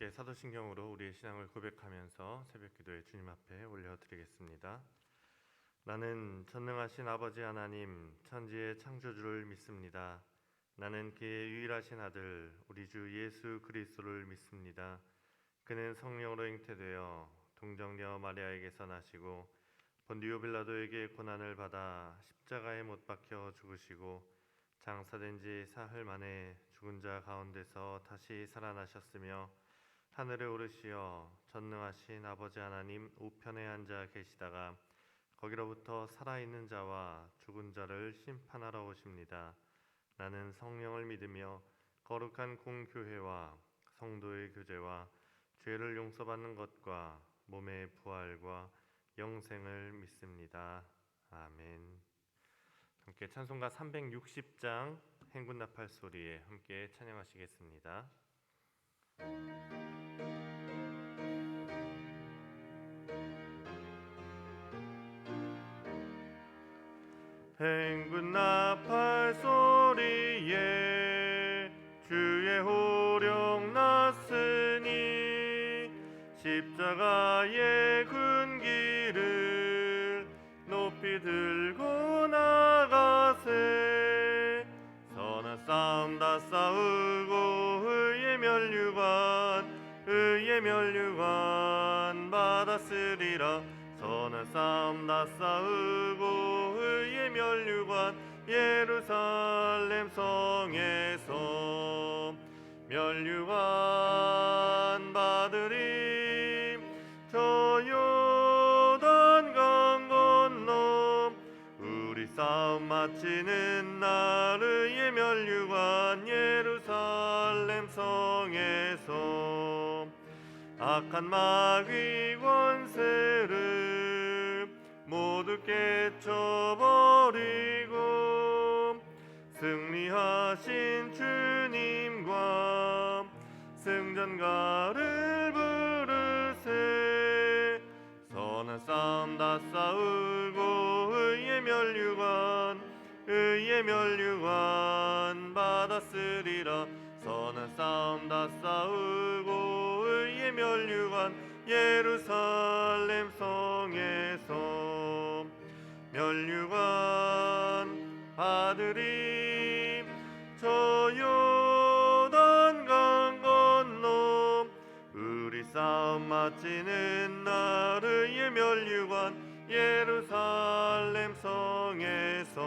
함께 사도신경으로 우리의 신앙을 고백하면서 새벽기도에 주님 앞에 올려드리겠습니다. 나는 전능하신 아버지 하나님 천지의 창조주를 믿습니다. 나는 그의 유일하신 아들 우리 주 예수 그리스도를 믿습니다. 그는 성령으로 잉태되어 동정녀 마리아에게서 나시고 본디오 빌라도에게 고난을 받아 십자가에 못 박혀 죽으시고 장사된 지 사흘 만에 죽은 자 가운데서 다시 살아나셨으며 하늘에 오르시어 전능하신 아버지 하나님 우편에 앉아 계시다가 거기로부터 살아있는 자와 죽은 자를 심판하러 오십니다. 나는 성령을 믿으며 거룩한 공교회와 성도의 교제와 죄를 용서받는 것과 몸의 부활과 영생을 믿습니다. 아멘. 함께 찬송가 360장 행군나팔 소리에 함께 찬양하시겠습니다. 행군나팔 소리에 주의 호령 났으니 십자가의 군기를 높이 들고 나가세. 선한 싸움 다 싸우고 의의 면류관 받았으리라. 선한 싸움 다 싸우고 의의 면류관 예루살렘 성에서 면류관 받으리. 저 요단강 건너 우리 싸움 마치는 날 의의 면류관 예루살렘 성에서 악한 마귀 권세를 모두 깨쳐버리고 승리하신 주님과 승전가를 부르세. 선한 싸움 다 싸우고 의의 면류관 받았으리라. 선한 싸움 다 싸우고 의의 면류관 예루살렘 성에서 면류관 받으리. 저 요단강 건너 우리 싸움 마치는 날 의의 면류관 예루살렘 성에서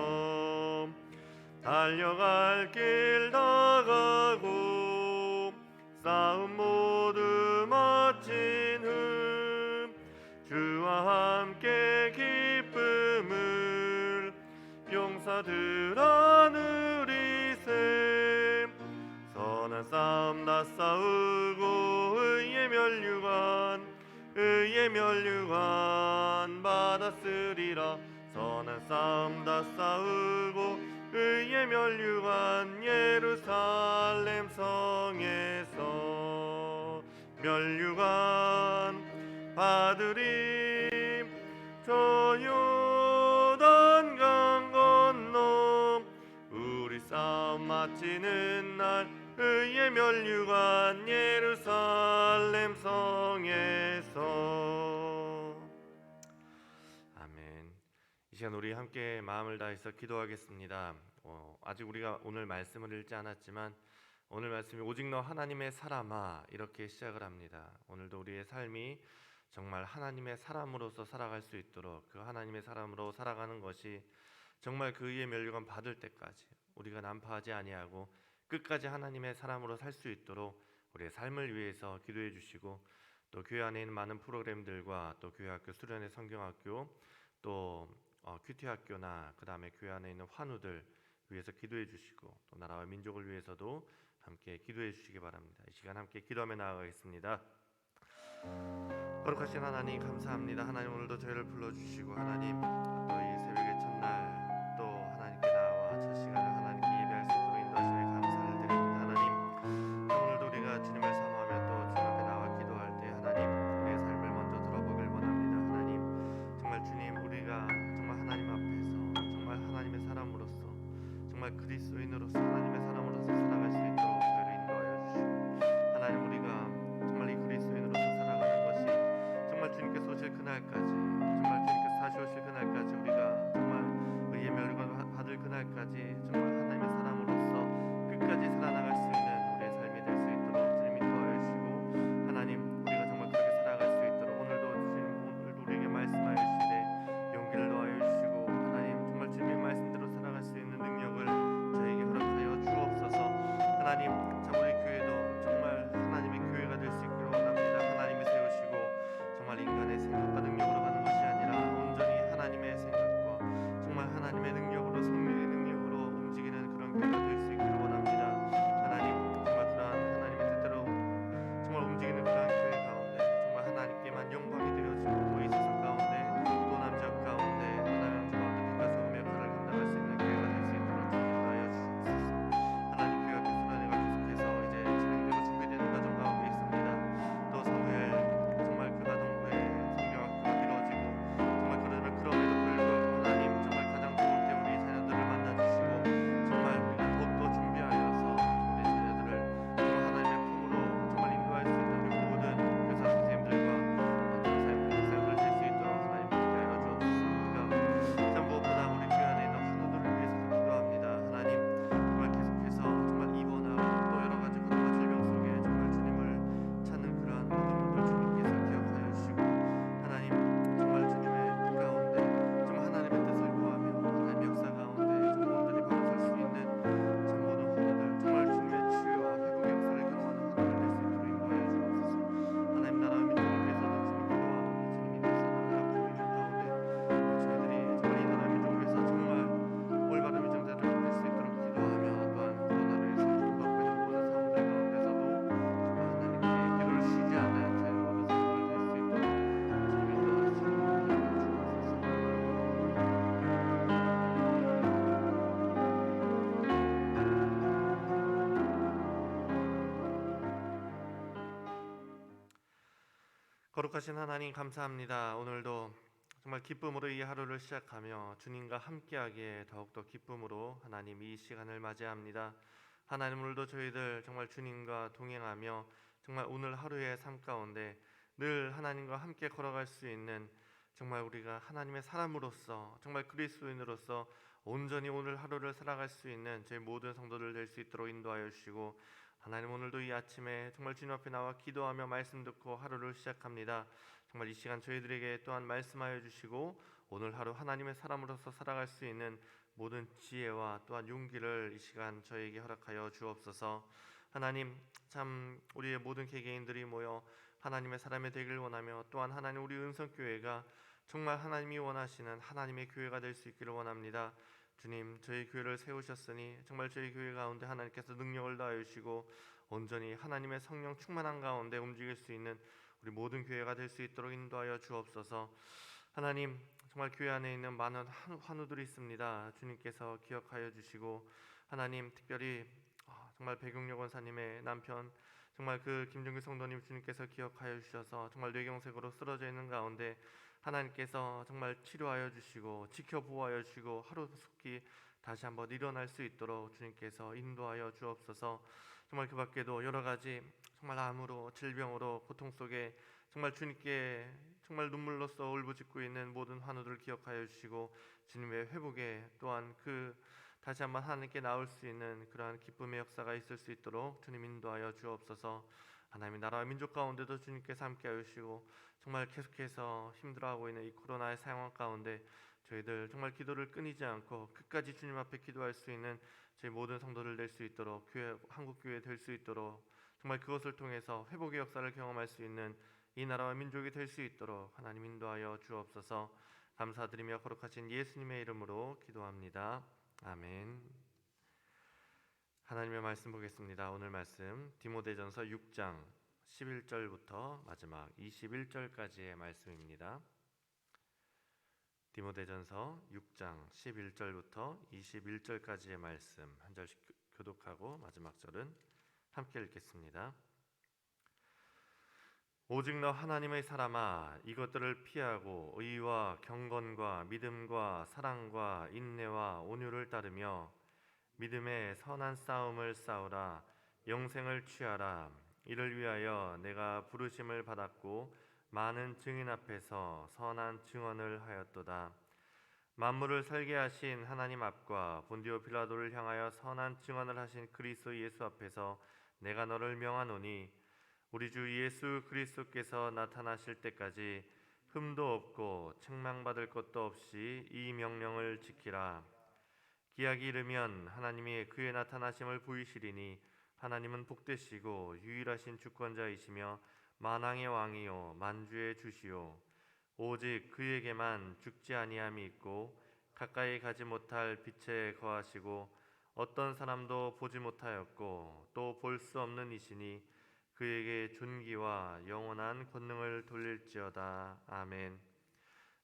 달려갈 길 다 가고 싸움 모두 마친 후 주와 함께 기쁨을 용사들아 누리세. 선한 싸움 다 싸우고 의의 면류관 받았으리라. 선한 싸움 다 싸우고 의의 면류관 예루살렘 성에서 면류관 받으리. 저 요단강 건너 우리 싸움 마치는 날 의의 면류관 예루살렘 성에서. 아멘. 이 시간 우리 함께 마음을 다해서 기도하겠습니다. 아직 우리가 오늘 말씀을 읽지 않았지만 오늘 말씀이 오직 너 하나님의 사람아 이렇게 시작을 합니다. 오늘도 우리의 삶이 정말 하나님의 사람으로서 살아갈 수 있도록 그 하나님의 사람으로 살아가는 것이 정말 그 의의 면류관 받을 때까지 우리가 난파하지 아니하고 끝까지 하나님의 사람으로 살 수 있도록 우리의 삶을 위해서 기도해 주시고, 또 교회 안에 있는 많은 프로그램들과 또 교회학교 수련회 성경학교 또 큐티학교나 그 다음에 교회 안에 있는 환우들 위해서 기도해 주시고, 또 나라와 민족을 위해서도 함께 기도해 주시기 바랍니다. 이 시간 함께 기도하며 나아가겠습니다. 거룩하신 하나님 감사합니다. 하나님 오늘도 저희를 불러주시고 하나님 또 이 새벽의 첫날 또 하나님께 나와 첫 시간을 하나님께 예배할 수 있도록 인도하심에 감사를 드립니다. 하나님 오늘도 우리가 주님을 사모하며 또 주님 앞에 나와 기도할 때 하나님 우리의 삶을 먼저 들어보길 원합니다. 하나님 정말 주님 우리가 정말 하나님 앞에서 정말 하나님의 사람으로서 정말 그리스도인으로서 하나님의 사람으로서 살아갈 수 있도록 저희를 인도하여 주시고, 하나님 우리가 정말 이 거룩하신 하나님 감사합니다. 오늘도 정말 기쁨으로 이 하루를 시작하며 주님과 함께하기에 더욱더 기쁨으로 하나님 이 시간을 맞이합니다. 하나님, 오늘도 저희들 정말 주님과 동행하며 정말 오늘 하루의 삶 가운데 늘 하나님과 함께 걸어갈 수 있는 정말 우리가 하나님의 사람으로서 정말 그리스도인으로서 온전히 오늘 하루를 살아갈 수 있는 저희 모든 성도들 될 수 있도록 인도하여 주시고, 하나님, 오늘도 이 아침에 정말 주님 앞에 나와 기도하며 말씀 듣고 하루를 시작합니다. 정말 이 시간 저희들에게 또한 말씀하여 주시고 오늘 하루 하나님의 사람으로서 살아갈 수 있는 모든 지혜와 또한 용기를 이 시간 저에게 허락하여 주옵소서. 하나님, 참 우리의 모든 개개인들이 모여 하나님의 사람이 되길 원하며 또한 하나님 우리 은성교회가 정말 하나님이 원하시는 하나님의 교회가 될 수 있기를 원합니다. 주님, 저희 교회를 세우셨으니 정말 저희 교회 가운데 하나님께서 능력을 다하여 주시고 온전히 하나님의 성령 충만한 가운데 움직일 수 있는 우리 모든 교회가 될 수 있도록 인도하여 주옵소서. 하나님, 정말 교회 안에 있는 많은 환우들이 있습니다. 주님께서 기억하여 주시고, 하나님 특별히 정말 배경록 원사님의 남편 정말 그 김정규 성도님 주님께서 기억하여 주셔서 정말 뇌경색으로 쓰러져 있는 가운데 하나님께서 정말 치료하여 주시고 지켜보호하여 주시고 하루속히 다시 한번 일어날 수 있도록 주님께서 인도하여 주옵소서. 정말 그 밖에도 여러 가지 정말 암으로 질병으로 고통 속에 정말 주님께 정말 눈물로써 울부짖고 있는 모든 환우들을 기억하여 주시고 주님의 회복에 또한 그 다시 한번 하나님께 나올 수 있는 그러한 기쁨의 역사가 있을 수 있도록 주님 인도하여 주옵소서. 하나님의 나라와 민족 가운데도 주님께서 함께하여 주시고 정말 계속해서 힘들어하고 있는 이 코로나의 상황 가운데 저희들 정말 기도를 끊이지 않고 끝까지 주님 앞에 기도할 수 있는 저희 모든 성도들 될 수 있도록 교회, 한국교회 될 수 있도록 정말 그것을 통해서 회복의 역사를 경험할 수 있는 이 나라와 민족이 될 수 있도록 하나님 인도하여 주옵소서. 감사드리며 거룩하신 예수님의 이름으로 기도합니다. 아멘. 하나님의 말씀 보겠습니다. 오늘 말씀 디모데전서 6장 11절부터 마지막 21절까지의 말씀입니다. 디모데전서 6장 11절부터 21절까지의 말씀 한 절씩 교독하고 마지막 절은 함께 읽겠습니다. 오직 너 하나님의 사람아, 이것들을 피하고 의와 경건과 믿음과 사랑과 인내와 온유를 따르며 믿음의 선한 싸움을 싸우라. 영생을 취하라. 이를 위하여 내가 부르심을 받았고 많은 증인 앞에서 선한 증언을 하였도다. 만물을 살게 하신 하나님 앞과 본디오 빌라도를 향하여 선한 증언을 하신 그리스도 예수 앞에서 내가 너를 명하노니 우리 주 예수 그리스도께서 나타나실 때까지 흠도 없고 책망받을 것도 없이 이 명령을 지키라. 기약이 이르면 하나님이 그의 나타나심을 보이시리니 하나님은 복되시고 유일하신 주권자이시며 만왕의 왕이요 만주의 주시요 오직 그에게만 죽지 아니함이 있고 가까이 가지 못할 빛에 거하시고 어떤 사람도 보지 못하였고 또 볼 수 없는 이시니 그에게 존귀와 영원한 권능을 돌릴지어다. 아멘.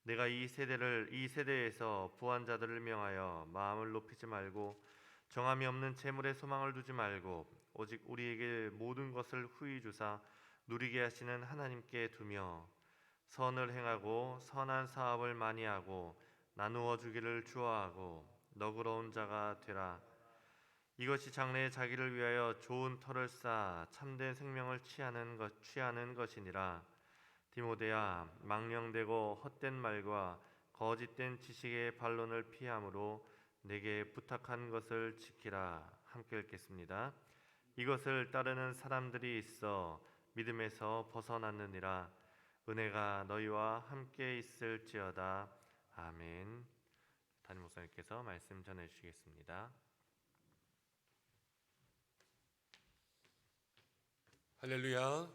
내가 이 세대에서 부한 자들을 명하여 마음을 높이지 말고 정함이 없는 재물에 소망을 두지 말고 오직 우리에게 모든 것을 후히 주사 누리게 하시는 하나님께 두며 선을 행하고 선한 사업을 많이 하고 나누어 주기를 좋아하고 너그러운 자가 되라. 이것이 장래에 자기를 위하여 좋은 터를 쌓아 참된 생명을 취하는 것이니라. 디모데야, 망령되고 헛된 말과 거짓된 지식의 반론을 피함으로 내게 부탁한 것을 지키라. 함께 읽겠습니다. 이것을 따르는 사람들이 있어 믿음에서 벗어났느니라. 은혜가 너희와 함께 있을지어다. 아멘. 담임 목사님께서 말씀 전해 주시겠습니다. 할렐루야.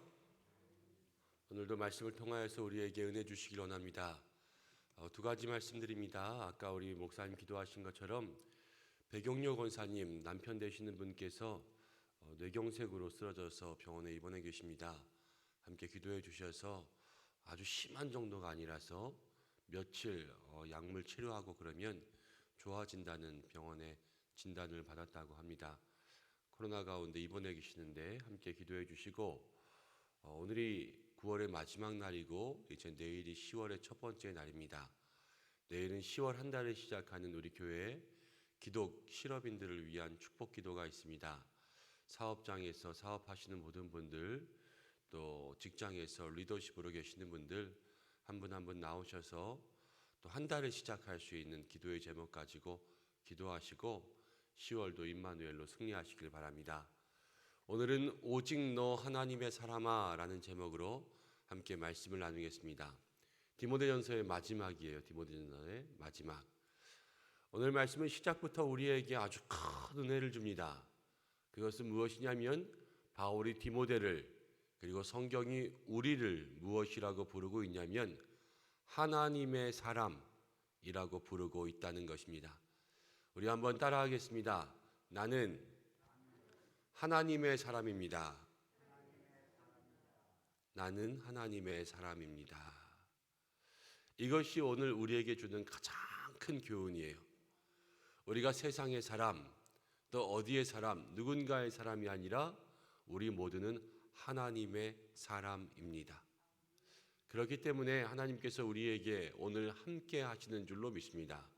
오늘도 말씀을 통하여서 우리에게 은혜 주시길 원합니다. 두 가지 말씀드립니다. 아까 우리 목사님 기도하신 것처럼 배경록 원사님 남편 되시는 분께서 뇌경색으로 쓰러져서 병원에 입원해 계십니다. 함께 기도해 주셔서 아주 심한 정도가 아니라서 며칠 약물 치료하고 그러면 좋아진다는 병원의 진단을 받았다고 합니다. 코로나 가운데 입원해 계시는데 함께 기도해 주시고 오늘이 9월의 마지막 날이고 이제 내일이 10월의 첫 번째 날입니다. 내일은 10월 한 달을 시작하는 우리 교회에 기독 실업인들을 위한 축복 기도가 있습니다. 사업장에서 사업하시는 모든 분들, 또 직장에서 리더십으로 계시는 분들 한 분 한 분 나오셔서 또 한 달을 시작할 수 있는 기도의 제목 가지고 기도하시고 10월도 임마누엘로 승리하시길 바랍니다. 오늘은 오직 너 하나님의 사람아 라는 제목으로 함께 말씀을 나누겠습니다. 디모데전서의 마지막이에요. 디모데전서의 마지막. 오늘 말씀은 시작부터 우리에게 아주 큰 은혜를 줍니다. 그것은 무엇이냐면 바울이 디모데를, 그리고 성경이 우리를 무엇이라고 부르고 있냐면 하나님의 사람이라고 부르고 있다는 것입니다. 우리 한번 따라하겠습니다. 나는 하나님의 사람입니다. 나는 하나님의 사람입니다. 이것이 오늘 우리에게 주는 가장 큰 교훈이에요. 우리가 세상의 사람, 또 어디의 사람, 누군가의 사람이 아니라 우리 모두는 하나님의 사람입니다. 그렇기 때문에 하나님께서 우리에게 오늘 함께 하시는 줄로 믿습니다.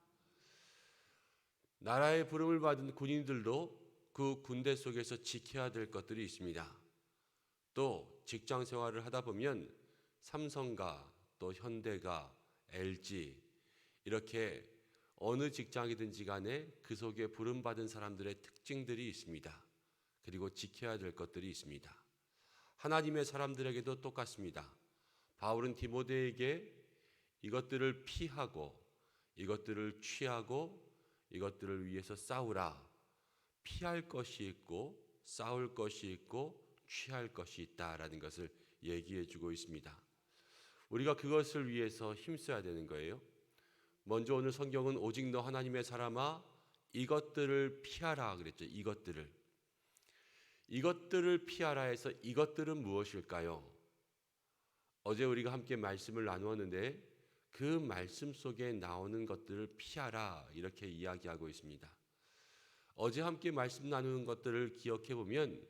나라의 부름을 받은 군인들도 그 군대 속에서 지켜야 될 것들이 있습니다. 또 직장 생활을 하다 보면 삼성가, 또 현대가, LG 이렇게 어느 직장이든지 간에 그 속에 부름받은 사람들의 특징들이 있습니다. 그리고 지켜야 될 것들이 있습니다. 하나님의 사람들에게도 똑같습니다. 바울은 디모데에게 이것들을 피하고 이것들을 취하고 이것들을 위해서 싸우라. 피할 것이 있고 싸울 것이 있고 취할 것이 있다라는 것을 얘기해 주고 있습니다. 우리가 그것을 위해서 힘써야 되는 거예요. 먼저 오늘 성경은 오직 너 하나님의 사람아 이것들을 피하라 그랬죠. 이것들을 피하라 해서 이것들은 무엇일까요? 어제 우리가 함께 말씀을 나누었는데 그 말씀 속에 나오는 것들을 피하라 이렇게 이야기하고 있습니다. 어제 함께 말씀 나누는 것들을 기억해 보면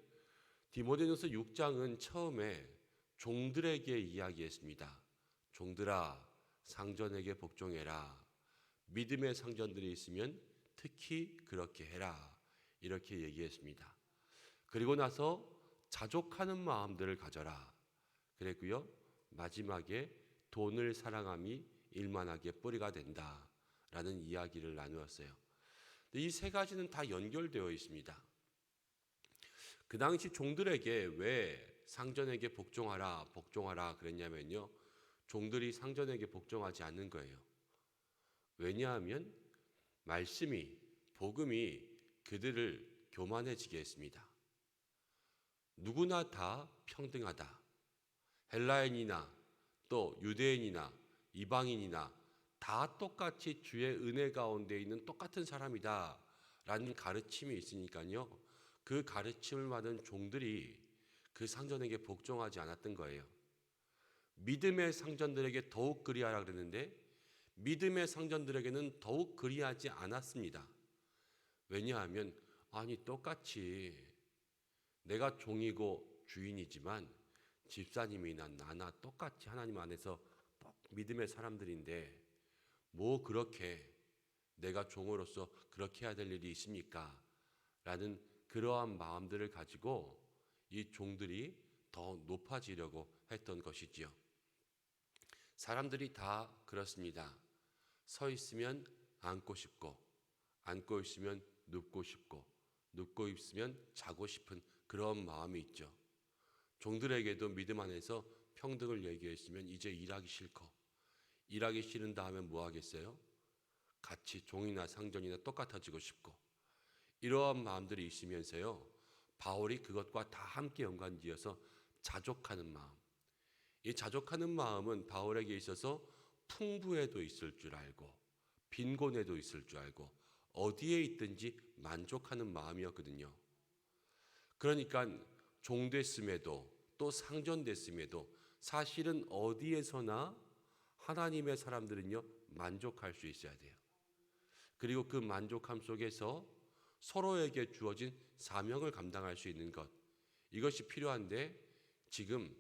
디모데전서 6장은 처음에 종들에게 이야기했습니다. 종들아 상전에게 복종해라. 믿음의 상전들이 있으면 특히 그렇게 해라. 이렇게 얘기했습니다. 그리고 나서 자족하는 마음들을 가져라. 그랬고요. 마지막에 돈을 사랑함이 일만하게 뿌리가 된다라는 이야기를 나누었어요. 이 세 가지는 다 연결되어 있습니다. 그 당시 종들에게 왜 상전에게 복종하라 그랬냐면요. 종들이 상전에게 복종하지 않는 거예요. 왜냐하면 말씀이, 복음이 그들을 교만해지게 했습니다. 누구나 다 평등하다. 헬라인이나 또 유대인이나 이방인이나 다 똑같이 주의 은혜 가운데 있는 똑같은 사람이다 라는 가르침이 있으니까요. 그 가르침을 받은 종들이 그 상전에게 복종하지 않았던 거예요. 믿음의 상전들에게 더욱 그리하라 그랬는데 믿음의 상전들에게는 더욱 그리하지 않았습니다. 왜냐하면 아니 똑같이 내가 종이고 주인이지만 집사님이나 나나 똑같이 하나님 안에서 믿음의 사람들인데 뭐 그렇게 내가 종으로서 그렇게 해야 될 일이 있습니까? 라는 그러한 마음들을 가지고 이 종들이 더 높아지려고 했던 것이지요. 사람들이 다 그렇습니다. 서 있으면 앉고 싶고 앉고 있으면 눕고 싶고 눕고 있으면 자고 싶은 그런 마음이 있죠. 종들에게도 믿음 안에서 평등을 얘기했으면 이제 일하기 싫고 일하기 싫은 다음에 뭐 하겠어요? 같이 종이나 상전이나 똑같아지고 싶고 이러한 마음들이 있으면서요. 바울이 그것과 다 함께 연관지어서 자족하는 마음. 이 자족하는 마음은 바울에게 있어서 풍부에도 있을 줄 알고 빈곤에도 있을 줄 알고 어디에 있든지 만족하는 마음이었거든요. 그러니까 종됐음에도 또 상전됐음에도 사실은 어디에서나 하나님의 사람들은요 만족할 수 있어야 돼요. 그리고 그 만족함 속에서 서로에게 주어진 사명을 감당할 수 있는 것, 이것이 필요한데 지금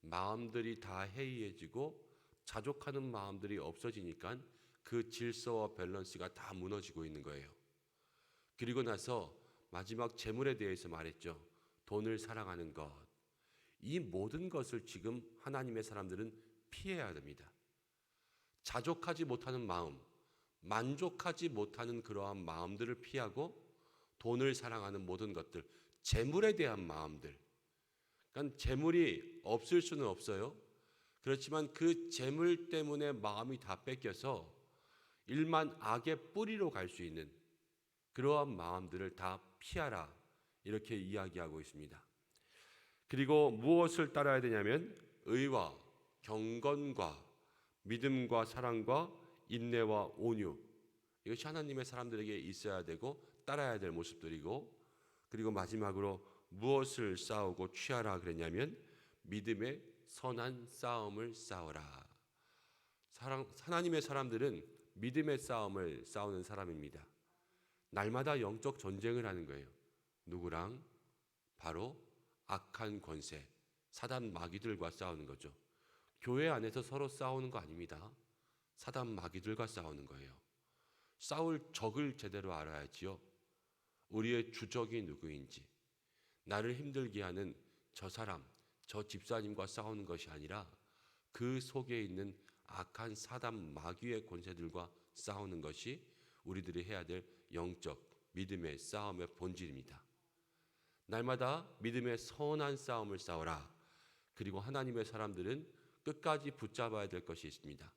마음들이 다 해이해지고 자족하는 마음들이 없어지니까 그 질서와 밸런스가 다 무너지고 있는 거예요. 그리고 나서 마지막 재물에 대해서 말했죠. 돈을 사랑하는 것. 이 모든 것을 지금 하나님의 사람들은 피해야 됩니다. 자족하지 못하는 마음, 만족하지 못하는 그러한 마음들을 피하고 돈을 사랑하는 모든 것들, 재물에 대한 마음들. 그러니까 재물이 없을 수는 없어요. 그렇지만 그 재물 때문에 마음이 다 뺏겨서 일만 악의 뿌리로 갈 수 있는 그러한 마음들을 다 피하라. 이렇게 이야기하고 있습니다. 그리고 무엇을 따라야 되냐면 의와 경건과 믿음과 사랑과 인내와 온유. 이것이 하나님의 사람들에게 있어야 되고 따라야 될 모습들이고, 그리고 마지막으로 무엇을 싸우고 취하라 그랬냐면 믿음의 선한 싸움을 싸워라. 하나님의 사람들은 믿음의 싸움을 싸우는 사람입니다. 날마다 영적 전쟁을 하는 거예요. 누구랑? 바로 악한 권세, 사단 마귀들과 싸우는 거죠. 교회 안에서 서로 싸우는 거 아닙니다. 사단 마귀들과 싸우는 거예요. 싸울 적을 제대로 알아야지요. 우리의 주적이 누구인지, 나를 힘들게 하는 저 사람, 저 집사님과 싸우는 것이 아니라 그 속에 있는 악한 사단 마귀의 권세들과 싸우는 것이 우리들이 해야 될 영적 믿음의 싸움의 본질입니다. 날마다 믿음의 선한 싸움을 싸워라. 그리고 하나님의 사람들은 끝까지 붙잡아야 될 것이 있습니다.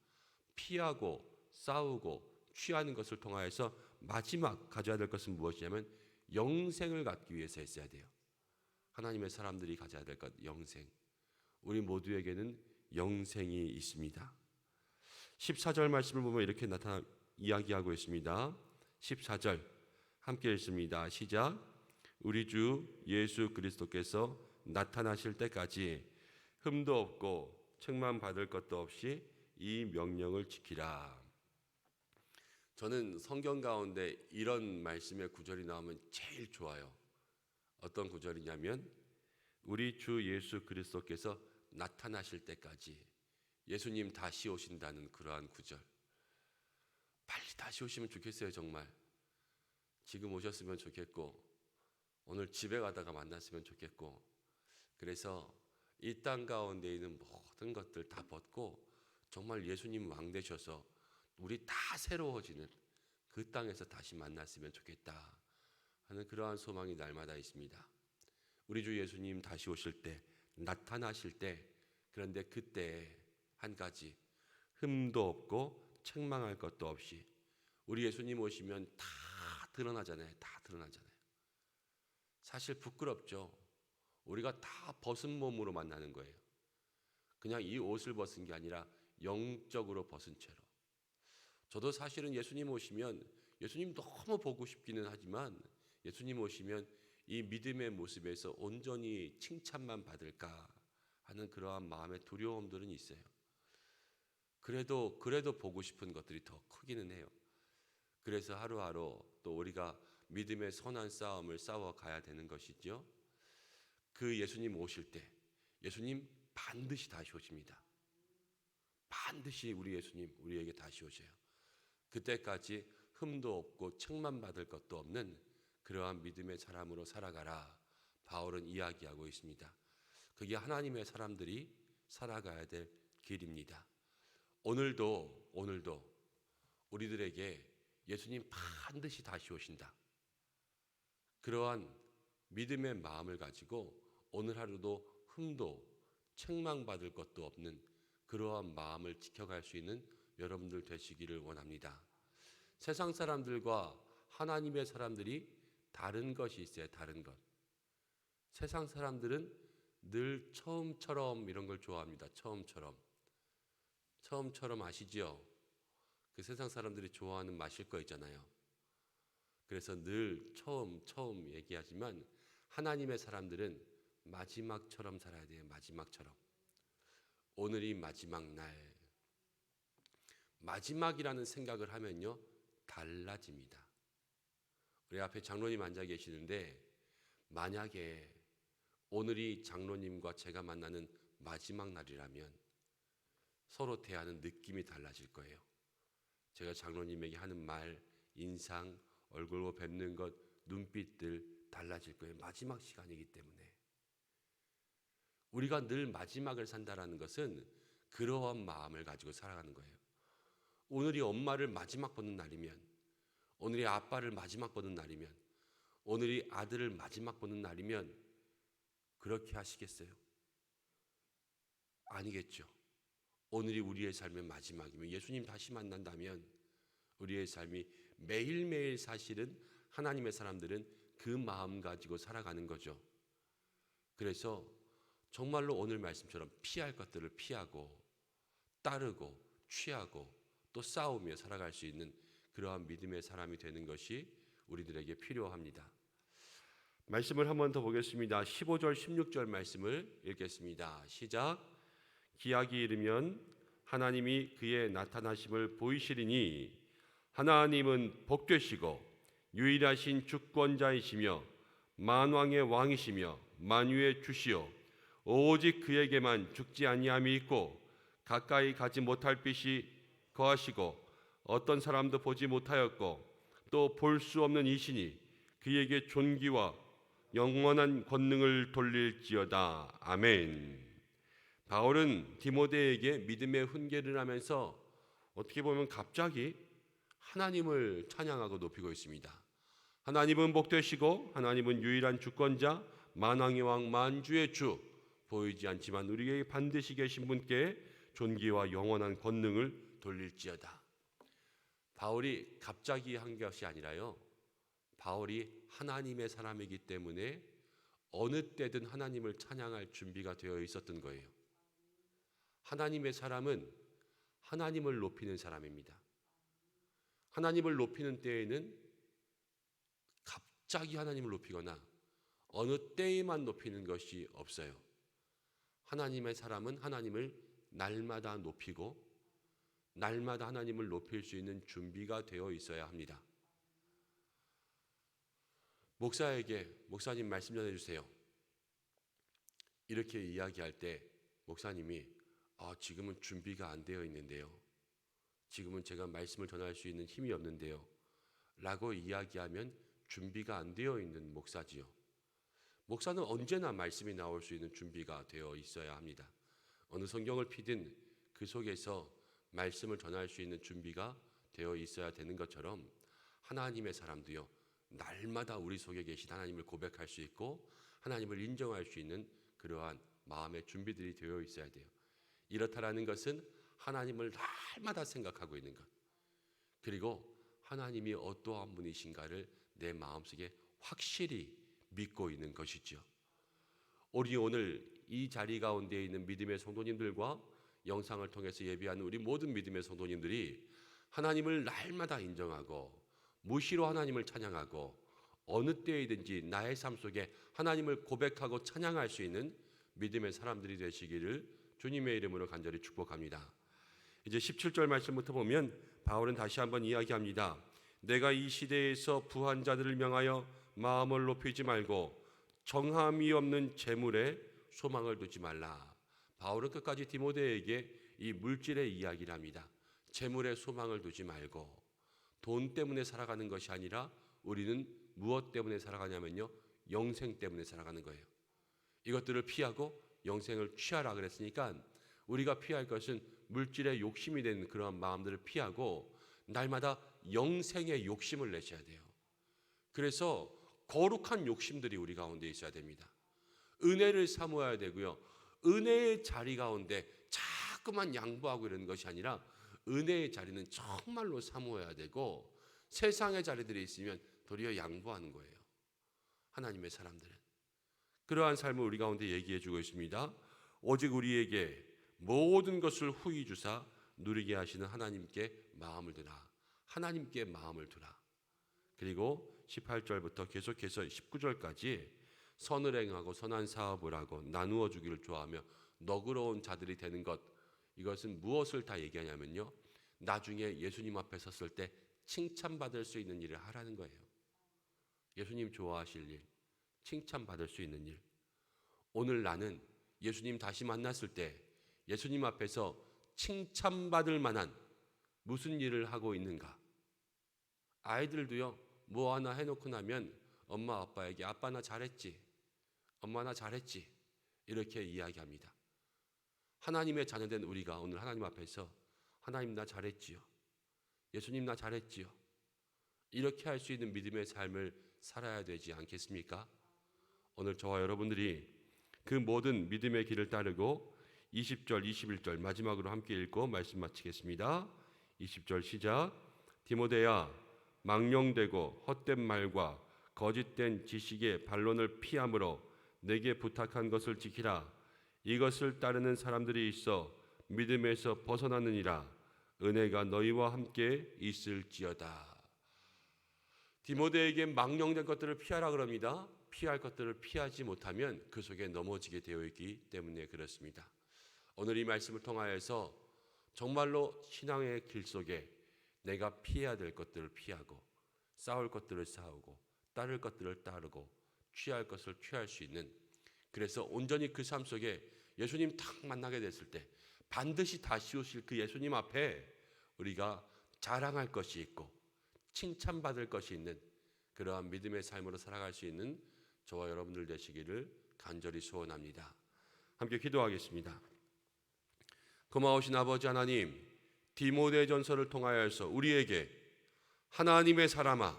피하고 싸우고 취하는 것을 통하여서 마지막 가져야 될 것은 무엇이냐면 영생을 갖기 위해서 했어야 돼요. 하나님의 사람들이 가져야 될 것, 영생. 우리 모두에게는 영생이 있습니다. 14절 말씀을 보면 이렇게 이야기하고 있습니다. 14절 함께 읽습니다. 시작. 우리 주 예수 그리스도께서 나타나실 때까지 흠도 없고 책만 받을 것도 없이 이 명령을 지키라. 저는 성경 가운데 이런 말씀의 구절이 나오면 제일 좋아요. 어떤 구절이냐면 우리 주 예수 그리스도께서 나타나실 때까지, 예수님 다시 오신다는 그러한 구절. 빨리 다시 오시면 좋겠어요. 정말 지금 오셨으면 좋겠고, 오늘 집에 가다가 만났으면 좋겠고, 그래서 이 땅 가운데 있는 모든 것들 다 벗고 정말 예수님 왕 되셔서 우리 다 새로워지는 그 땅에서 다시 만났으면 좋겠다 하는 그러한 소망이 날마다 있습니다. 우리 주 예수님 다시 오실 때, 나타나실 때, 그런데 그때 한 가지, 흠도 없고 책망할 것도 없이. 우리 예수님 오시면 다 드러나잖아요. 다 드러나잖아요. 사실 부끄럽죠. 우리가 다 벗은 몸으로 만나는 거예요. 그냥 이 옷을 벗은 게 아니라 영적으로 벗은 채로. 저도 사실은 예수님 오시면 예수님 너무 보고 싶기는 하지만, 예수님 오시면 이 믿음의 모습에서 온전히 칭찬만 받을까 하는 그러한 마음의 두려움들은 있어요. 그래도 보고 싶은 것들이 더 크기는 해요. 그래서 하루하루 또 우리가 믿음의 선한 싸움을 싸워가야 되는 것이죠. 그 예수님 오실 때, 예수님 반드시 다시 오십니다. 반드시 우리 예수님 우리에게 다시 오셔요. 그때까지 흠도 없고 책만 받을 것도 없는 그러한 믿음의 사람으로 살아가라. 바울은 이야기하고 있습니다. 그게 하나님의 사람들이 살아가야 될 길입니다. 오늘도 우리들에게 예수님 반드시 다시 오신다. 그러한 믿음의 마음을 가지고 오늘 하루도 흠도 책망받을 것도 없는 그러한 마음을 지켜갈 수 있는 여러분들 되시기를 원합니다. 세상 사람들과 하나님의 사람들이 다른 것이 있어요. 다른 것. 세상 사람들은 늘 처음처럼 이런 걸 좋아합니다. 처음처럼 아시죠? 그 세상 사람들이 좋아하는 마실 거 있잖아요. 그래서 늘 처음 얘기하지만 하나님의 사람들은 마지막처럼 살아야 돼요. 마지막처럼. 오늘이 마지막 날. 마지막이라는 생각을 하면요, 달라집니다. 우리 앞에 장로님 앉아 계시는데, 만약에 오늘이 장로님과 제가 만나는 마지막 날이라면 서로 대하는 느낌이 달라질 거예요. 제가 장로님에게 하는 말, 인상, 얼굴 보고 뵙는 것, 눈빛들 달라질 거예요. 마지막 시간이기 때문에. 우리가 늘 마지막을 산다라는 것은 그러한 마음을 가지고 살아가는 거예요. 오늘이 엄마를 마지막 보는 날이면, 오늘이 아빠를 마지막 보는 날이면, 오늘이 아들을 마지막 보는 날이면 그렇게 하시겠어요? 아니겠죠. 오늘이 우리의 삶의 마지막이면, 예수님 다시 만난다면 우리의 삶이 매일매일 사실은 하나님의 사람들은 그 마음 가지고 살아가는 거죠. 그래서 정말로 오늘 말씀처럼 피할 것들을 피하고 따르고 취하고 또 싸우며 살아갈 수 있는 그러한 믿음의 사람이 되는 것이 우리들에게 필요합니다. 말씀을 한 번 더 보겠습니다. 15절 16절 말씀을 읽겠습니다. 시작. 기약이 이르면 하나님이 그의 나타나심을 보이시리니 하나님은 복되시고 유일하신 주권자이시며 만왕의 왕이시며 만유의 주시오 오직 그에게만 죽지 아니함이 있고 가까이 가지 못할 빛이 거하시고 어떤 사람도 보지 못하였고 또 볼 수 없는 이시니 그에게 존귀와 영원한 권능을 돌릴지어다. 아멘. 바울은 디모데에게 믿음의 훈계를 하면서 어떻게 보면 갑자기 하나님을 찬양하고 높이고 있습니다. 하나님은 복되시고 하나님은 유일한 주권자 만왕의 왕 만주의 주 보이지 않지만 우리에게 반드시 계신 분께 존귀와 영원한 권능을 돌릴지어다. 바울이 갑자기 한 것이 아니라요. 바울이 하나님의 사람이기 때문에 어느 때든 하나님을 찬양할 준비가 되어 있었던 거예요. 하나님의 사람은 하나님을 높이는 사람입니다. 하나님을 높이는 때에는 갑자기 하나님을 높이거나 어느 때에만 높이는 것이 없어요. 하나님의 사람은 하나님을 날마다 높이고 날마다 하나님을 높일 수 있는 준비가 되어 있어야 합니다. 목사에게 목사님 말씀 전해주세요. 이렇게 이야기할 때 목사님이 지금은 준비가 안 되어 있는데요. 지금은 제가 말씀을 전할 수 있는 힘이 없는데요. 라고 이야기하면 준비가 안 되어 있는 목사지요. 목사는 언제나 말씀이 나올 수 있는 준비가 되어 있어야 합니다. 어느 성경을 피든 그 속에서 말씀을 전할 수 있는 준비가 되어 있어야 되는 것처럼 하나님의 사람도요. 날마다 우리 속에 계신 하나님을 고백할 수 있고 하나님을 인정할 수 있는 그러한 마음의 준비들이 되어 있어야 돼요. 이렇다라는 것은 하나님을 날마다 생각하고 있는 것, 그리고 하나님이 어떠한 분이신가를 내 마음속에 확실히 믿고 있는 것이죠. 우리 오늘 이 자리 가운데 있는 믿음의 성도님들과 영상을 통해서 예배하는 우리 모든 믿음의 성도님들이 하나님을 날마다 인정하고 무시로 하나님을 찬양하고 어느 때이든지 나의 삶 속에 하나님을 고백하고 찬양할 수 있는 믿음의 사람들이 되시기를 주님의 이름으로 간절히 축복합니다. 이제 17절 말씀부터 보면 바울은 다시 한번 이야기합니다. 내가 이 시대에서 부한 자들을 명하여 마음을 높이지 말고 정함이 없는 재물에 소망을 두지 말라. 바울은 끝까지 디모데에게 이 물질의 이야기를 합니다. 재물에 소망을 두지 말고 돈 때문에 살아가는 것이 아니라 우리는 무엇 때문에 살아가냐면요. 영생 때문에 살아가는 거예요. 이것들을 피하고 영생을 취하라 그랬으니까 우리가 피할 것은 물질의 욕심이 되는 그러한 마음들을 피하고 날마다 영생의 욕심을 내셔야 돼요. 그래서 거룩한 욕심들이 우리 가운데 있어야 됩니다. 은혜를 사모해야 되고요. 은혜의 자리 가운데 자꾸만 양보하고 이러는 것이 아니라 은혜의 자리는 정말로 사모해야 되고 세상의 자리들이 있으면 도리어 양보하는 거예요. 하나님의 사람들은. 그러한 삶을 우리 가운데 얘기해 주고 있습니다. 오직 우리에게 모든 것을 후히 주사 누리게 하시는 하나님께 마음을 두라. 하나님께 마음을 두라. 그리고 18절부터 계속해서 19절까지 선을 행하고 선한 사업을 하고 나누어 주기를 좋아하며 너그러운 자들이 되는 것, 이것은 무엇을 다 얘기하냐면요. 나중에 예수님 앞에 섰을 때 칭찬받을 수 있는 일을 하라는 거예요. 예수님 좋아하실 일, 칭찬받을 수 있는 일. 오늘 나는 예수님 다시 만났을 때 예수님 앞에서 칭찬받을 만한 무슨 일을 하고 있는가? 아이들도요, 뭐 하나 해놓고 나면 엄마 아빠에게 아빠 나 잘했지, 엄마 나 잘했지, 이렇게 이야기합니다. 하나님의 자녀된 우리가 오늘 하나님 앞에서 하나님 나 잘했지요, 예수님 나 잘했지요, 이렇게 할 수 있는 믿음의 삶을 살아야 되지 않겠습니까? 오늘 저와 여러분들이 그 모든 믿음의 길을 따르고 20절, 21절 마지막으로 함께 읽고 말씀 마치겠습니다. 20절 시작. 디모데야, 망령되고 헛된 말과 거짓된 지식의 반론을 피함으로 내게 부탁한 것을 지키라. 이것을 따르는 사람들이 있어 믿음에서 벗어나느니라. 은혜가 너희와 함께 있을지어다. 디모데에게 망령된 것들을 피하라 그럽니다. 피할 것들을 피하지 못하면 그 속에 넘어지게 되어 있기 때문에 그렇습니다. 오늘 이 말씀을 통하여서 정말로 신앙의 길 속에 내가 피해야 될 것들을 피하고 싸울 것들을 싸우고 따를 것들을 따르고 취할 것을 취할 수 있는, 그래서 온전히 그 삶 속에 예수님 딱 만나게 됐을 때 반드시 다시 오실 그 예수님 앞에 우리가 자랑할 것이 있고 칭찬받을 것이 있는 그러한 믿음의 삶으로 살아갈 수 있는 저와 여러분들 되시기를 간절히 소원합니다. 함께 기도하겠습니다. 고마우신 아버지 하나님, 디모데전서를 통하여서 우리에게 하나님의 사람아,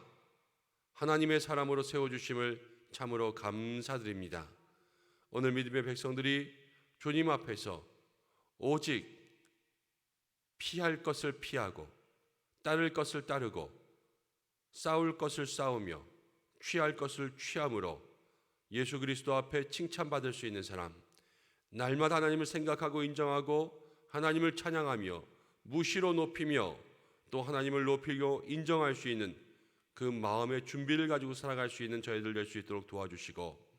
하나님의 사람으로 세워주심을 참으로 감사드립니다. 오늘 믿음의 백성들이 주님 앞에서 오직 피할 것을 피하고 따를 것을 따르고 싸울 것을 싸우며 취할 것을 취함으로 예수 그리스도 앞에 칭찬받을 수 있는 사람, 날마다 하나님을 생각하고 인정하고 하나님을 찬양하며 무시로 높이며 또 하나님을 높이고 인정할 수 있는 그 마음의 준비를 가지고 살아갈 수 있는 저희들 될 수 있도록 도와주시고,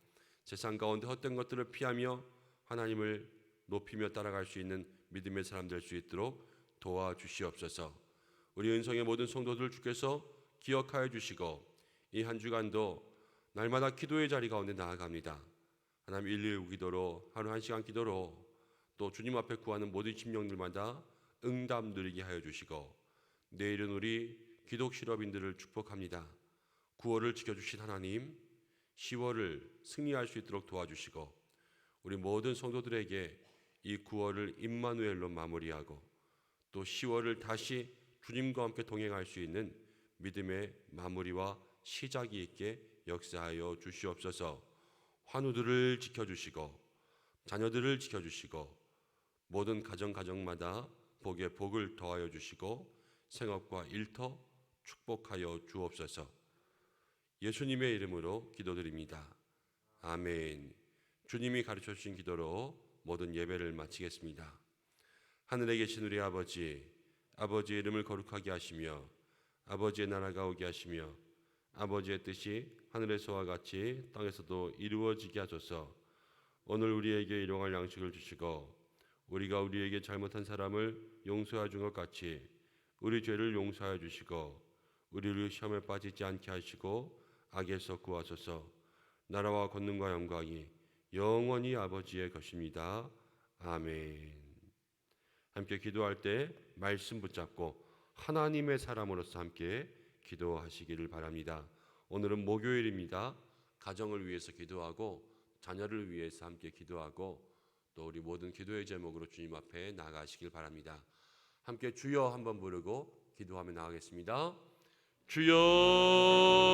세상 가운데 헛된 것들을 피하며 하나님을 높이며 따라갈 수 있는 믿음의 사람 될 수 있도록 도와주시옵소서. 우리 은성의 모든 성도들 주께서 기억하여 주시고 이 한 주간도 날마다 기도의 자리 가운데 나아갑니다. 하나님 119 기도로 하루 1시간 기도로 또 주님 앞에 구하는 모든 심령들마다 응답 누리게 하여 주시고, 내일은 우리 기독 실업인들을 축복합니다. 9월을 지켜주신 하나님, 10월을 승리할 수 있도록 도와주시고 우리 모든 성도들에게 이 9월을 임마누엘로 마무리하고 또 10월을 다시 주님과 함께 동행할 수 있는 믿음의 마무리와 시작이 있게 역사하여 주시옵소서. 환우들을 지켜주시고 자녀들을 지켜주시고 모든 가정마다 복에 복을 더하여 주시고 생업과 일터 축복하여 주옵소서. 예수님의 이름으로 기도드립니다. 아멘. 주님이 가르쳐 주신 기도로 모든 예배를 마치겠습니다. 하늘에 계신 우리 아버지, 아버지의 이름을 거룩하게 하시며 아버지의 나라가 오게 하시며 아버지의 뜻이 하늘에서와 같이 땅에서도 이루어지게 하소서. 오늘 우리에게 일용할 양식을 주시고 우리가 우리에게 잘못한 사람을 용서해 준 것 같이 우리 죄를 용서하여 주시고 우리를 시험에 빠지지 않게 하시고 악에서 구하소서. 나라와 권능과 영광이 영원히 아버지의 것입니다. 아멘. 함께 기도할 때 말씀 붙잡고 하나님의 사람으로서 함께 기도하시기를 바랍니다. 오늘은 목요일입니다. 가정을 위해서 기도하고 자녀를 위해서 함께 기도하고 또 우리 모든 기도의 제목으로 주님 앞에 나아가시길 바랍니다. 함께 주여 한번 부르고 기도하며 나가겠습니다. 주여